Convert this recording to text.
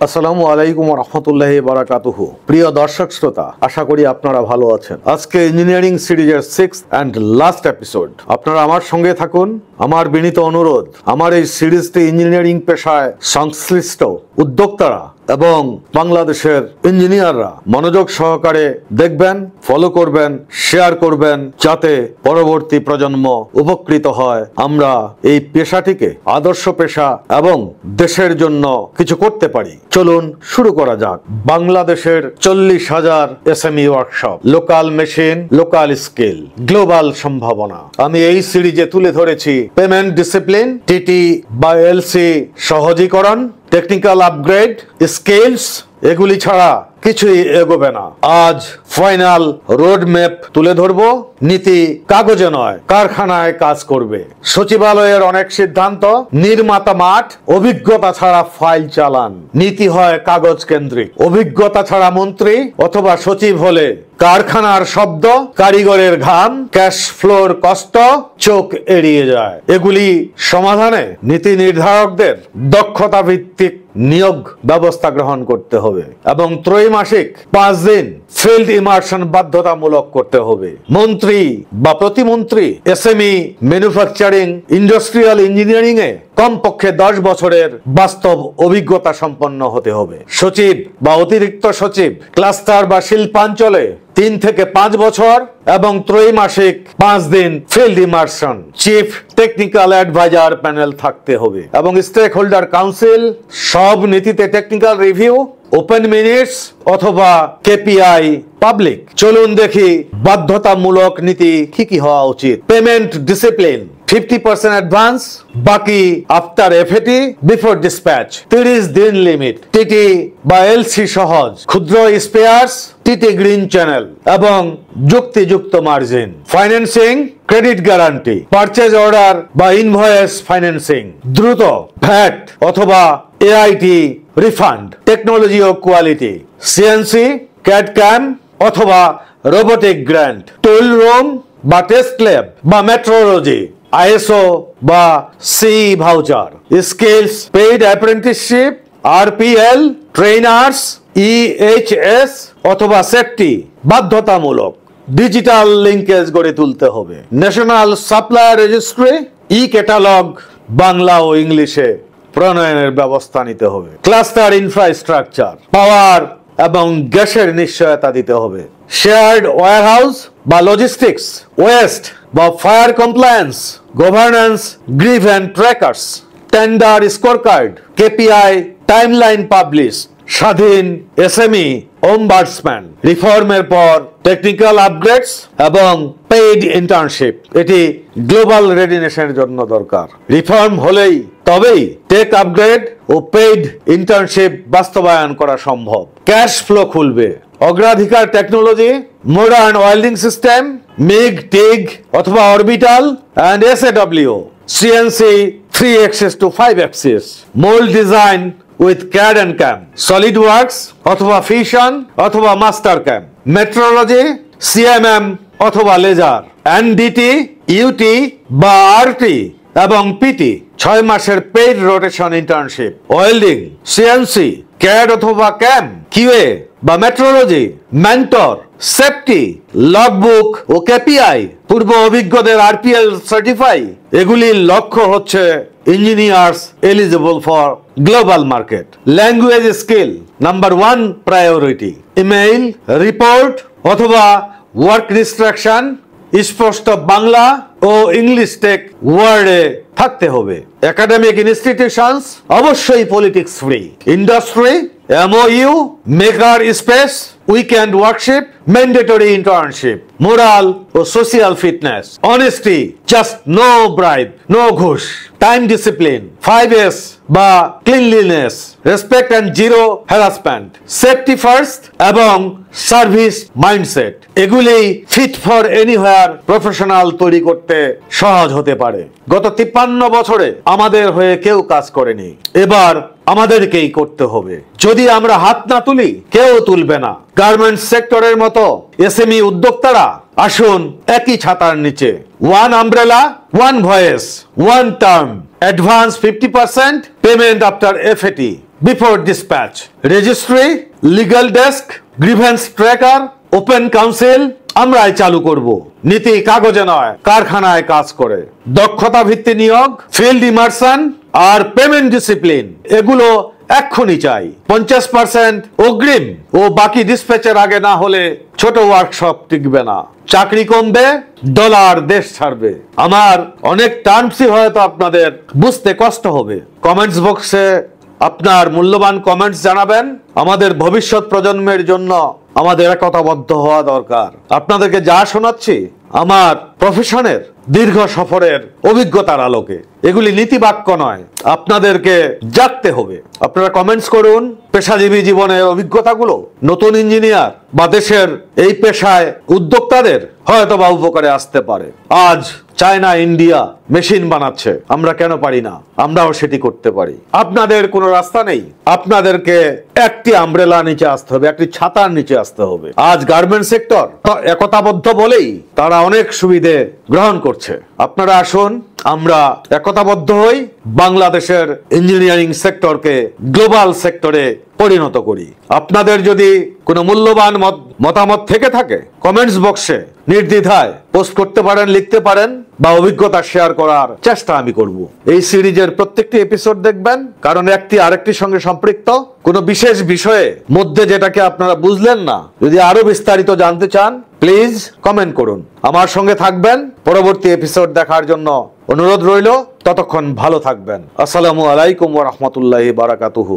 আসসালামু আলাইকুম ওয়া রাহমাতুল্লাহি ওয়া বারাকাতুহু। প্রিয় দর্শক শ্রোতা, আশা করি আপনারা ভালো আছেন। আজকে ইঞ্জিনিয়ারিং সিরিজের 6th অ্যান্ড লাস্ট এপিসোড। আপনারা আমার সঙ্গে থাকুন। আমার বিনীত অনুরোধ, আমার এই সিরিজটি ইঞ্জিনিয়ারিং পেশায় সংশ্লিষ্ট উদ্যোক্তারা এবং বাংলাদেশের ইঞ্জিনিয়াররা মনোযোগ সহকারে দেখবেন, ফলো করবেন, শেয়ার করবেন, যাতে পরবর্তী প্রজন্ম উপকৃত হয়। আমরা এই পেশাটিকে আদর্শ পেশা এবং দেশের জন্য কিছু করতে পারি। চলুন শুরু করা যাক। বাংলাদেশের 40,000 SME workshop, local machine, local skill, global সম্ভাবনা। আমি এই সিরিজে তুলে ধরেছি পেমেন্ট ডিসিপ্লিন, টিটি বা এলসি সহজীকরণ, টেকনিক্যাল আপগ্রেড, স্কিলস। এগুলি ছাড়া কিছুই এগোবে না। আজ ফাইনাল রোড ম্যাপ তুলে ধরবো। নীতি কাগজে নয়, কারখানায় কাজ করবে। সচিবালয়ের অনেক সিদ্ধান্ত নির্মাতা মাঠ, অভিজ্ঞতা ছাড়া ফাইল চালান। নীতি হয় কাগজ কেন্দ্রিক। অভিজ্ঞতা ছাড়া মন্ত্রী অথবা সচিব হলে কারখানার শব্দ, কারিগরের ঘাম, ক্যাশ ফ্লোর কষ্ট চোখ এড়িয়ে যায়। এগুলি সমাধানে নীতি নির্ধারকদের দক্ষতা ভিত্তিক নিয়োগ ব্যবস্থা গ্রহণ করতে হবে এবং ত্রৈমাসিক 5 দিন ফিল্ড ইমার্শন বাধ্যতামূলক করতে হবে। মন্ত্রী বা প্রতিমন্ত্রী এসএমই, ম্যানুফ্যাকচারিং, ইন্ডাস্ট্রিয়াল ইঞ্জিনিয়ারিং এ কমপক্ষে 10 বছরের বাস্তব অভিজ্ঞতা সম্পন্ন হতে হবে। সচিব বা অতিরিক্ত সচিব ক্লাস্টার বা শিল্পাঞ্চলে 3 থেকে 5 বছর এবং ত্রৈমাসিক 5 দিন field immersion. Chief technical advisor panel থাকতে হবে এবং স্টেক হোল্ডার কাউন্সিল। সব নীতিতে টেকনিক্যাল রিভিউ, ওপেন মিনিটস অথবা কেপিআই পাবলিক। চলুন দেখি বাধ্যতামূলক নীতি কি কি হওয়া উচিত। পেমেন্ট ডিসিপ্লিন 50% অ্যাডভান্স, বাকি আফটার এফএটি বিফোর ডিসপ্যাচ। 30 দিন লিমিট। টিটি বা এলসি সহজ, ক্ষুদ্র স্পেয়ার্স, টিটি গ্রিন চ্যানেল এবং যুক্তিযুক্ত margin. Financing, credit guarantee, purchase order বা ইনভয়েস ফাইন্যান্সিং, দ্রুত ভ্যাট অথবা এআইটি রিফান্ড। টেকনোলজি ও কোয়ালিটি, সিএনসি, ক্যাড ক্যাম অথবা রোবোটিক গ্র্যান্ট, টুল রুম বা টেস্ট ল্যাব বা মেট্রোলজি, আইএসও বা C voucher. Skills, paid apprenticeship, RPL, trainers, EHS অথবা safety বাধ্যতামূলক। ডিজিটাল লিঙ্কেজ গড়ে তুলতে হবে। National supplier registry, e catalogue Bangla ও ইংলিশে প্রণয়নের ব্যবস্থা নিতে হবে। ক্লাস্টার ইনফ্রাস্ট্রাকচার, পাওয়ার এবং গ্যাসের নিশ্চয়তা দিতে হবে। শেয়ার্ড ওয়্যারহাউস বা লজিস্টিক্স, ওয়েস্ট বা fire compliance, governance, grievance trackers, tender scorecard, KPI timeline publish. স্বাধীন এসএমই ওমবাডসম্যান। রিফর্মের পর টেকনিক্যাল আপগ্রেডস এবং পেইড ইন্টার্নশিপ। এটি গ্লোবাল রেডিনেশনের জন্য দরকার। রিফর্ম হলেই তবেই টেক আপগ্রেড ও পেইড ইন্টার্নশিপ বাস্তবায়ন করা সম্ভব। ক্যাশ ফ্লো খুলবে। অগ্রাধিকার technology, modern welding system, MIG, TIG অথবা orbital and SAW. CNC 3 axis to 5 axis, mold design with CAD and CAM, SolidWorks অথবা Fusion অথবা MasterCam, মেট্রোলজি, সিএমএম অথবা লেজার, এনডিটি, ইউটি বা আরটি এবং পিটি। 6 মাসের paid rotation internship. Welding, CNC, CAD অথবা ক্যাম, QA বা metrology, mentor, safety, logbook ও KPI. পূর্ব অভিজ্ঞদের RPL certify. এগুলির লক্ষ্য হচ্ছে engineers eligible for global market. Language skill number 1 priority. Email, report অথবা ওয়ার্ক ইনস্ট্রাকশন স্পষ্ট বাংলা ও ইংলিশ টেক ওয়ার্ডে থাকতে হবে। একাডেমিক ইনস্টিটিউশনস অবশ্যই politics free. Industry, MoU, maker space, weekend workshop, mandatory internship. Moral ও social fitness, honesty, just no bribe, no ঘুষ। Time discipline, 5S বা cleanliness, respect and zero harassment. Safety first এবং service mindset. এগুলি fit for anywhere professional তৈরি করতে সহজ হতে পারে। গত 53 বছরে আমাদের হয়ে কেউ কাজ করেনি, এবার আমাদেরকেই করতে হবে। যদি আমরা হাত না তুলি, কেউ তুলবে না। গার্মেন্টস সেক্টরের মতো এসএমই উদ্যোক্তারা আসুন একই ছাতার নিচে। 1 umbrella, 1 voice, 1 term, advance 50%, payment after FAT. Before dispatch, registry, legal desk, grievance tracker, open council আমরাই চালু করব। নীতি কাগজে নয়, কারখানায় কাজ করে। দক্ষতা ভিত্তি নিয়োগ, ফিল্ড ইমার্শন আর পেমেন্ট ডিসিপ্লিন এগুলো এক্ষুনি চাই। 50% অগ্রিম ও বাকি ডিসপ্যাচের আগে না হলে ছোট ওয়ার্কশপ টিকবে না, চাকরি কমবে, ডলার দেশ ছাড়বে। আমার অনেক টার্মসই হয়তো আপনাদের বুঝতে কষ্ট হবে। কমেন্টস বক্সে আপনার মূল্যবান কমেন্টস জানাবেন। আমাদের ভবিষ্যৎ প্রজন্মের জন্য আমাদের একতাবদ্ধ হওয়া দরকার। আপনাদেরকে যা শোনাচ্ছি আমার প্রফেশনের দীর্ঘ সফরের অভিজ্ঞতার আলোকে, এগুলি নীতিবাক্য নয়, আপনাদেরকে জাগতে হবে। আপনারা কমেন্টস করুন পেশাজীবী জীবনের অভিজ্ঞতাগুলো নতুন ইঞ্জিনিয়ার বা দেশের এই পেশায় উদ্যোক্তাদের হয়তো বা উপকারে আসতে পারে। আজ চায়না, ইন্ডিয়া মেশিন বানাচ্ছে, আমরা কেন পারি না? আমরাও সেটি করতে পারি। আপনাদের কোনো রাস্তা নেই, আপনাদেরকে একটি আমব্রেলা নিচে আসতে হবে, একটি ছাতার নিচে আসতে হবে। আজ গার্মেন্ট সেক্টর একতাবদ্ধ বলেই তারা অনেক সুবিধে গ্রহণ করছে। আপনারা আসুন, আমরা একতাবদ্ধ হই, বাংলাদেশের ইঞ্জিনিয়ারিং সেক্টরকে গ্লোবাল সেক্টরে পরিণত করি। আপনাদের যদি কোনো মূল্যবান মতামত থেকে থাকে কমেন্টস বক্সে নির্দ্বিধায় পোস্ট করতে পারেন, লিখতে পারেন, বা অভিজ্ঞতা শেয়ার করার চেষ্টা আমি করব। এই সিরিজের প্রত্যেকটি এপিসোড দেখবেন, কারণ একটি আরেকটির সঙ্গে সম্পৃক্ত। কোনো বিশেষ বিষয়ে মধ্যে যেটাকে আপনারা বুঝলেন না, যদি আরো বিস্তারিত জানতে চান প্লিজ কমেন্ট করুন। আমার সঙ্গে থাকবেন, পরবর্তী এপিসোড দেখার জন্য অনুরোধ রইল। ততক্ষণ ভালো থাকবেন। আসসালামু আলাইকুম ওয়া রাহমাতুল্লাহি ওয়া বারাকাতুহু।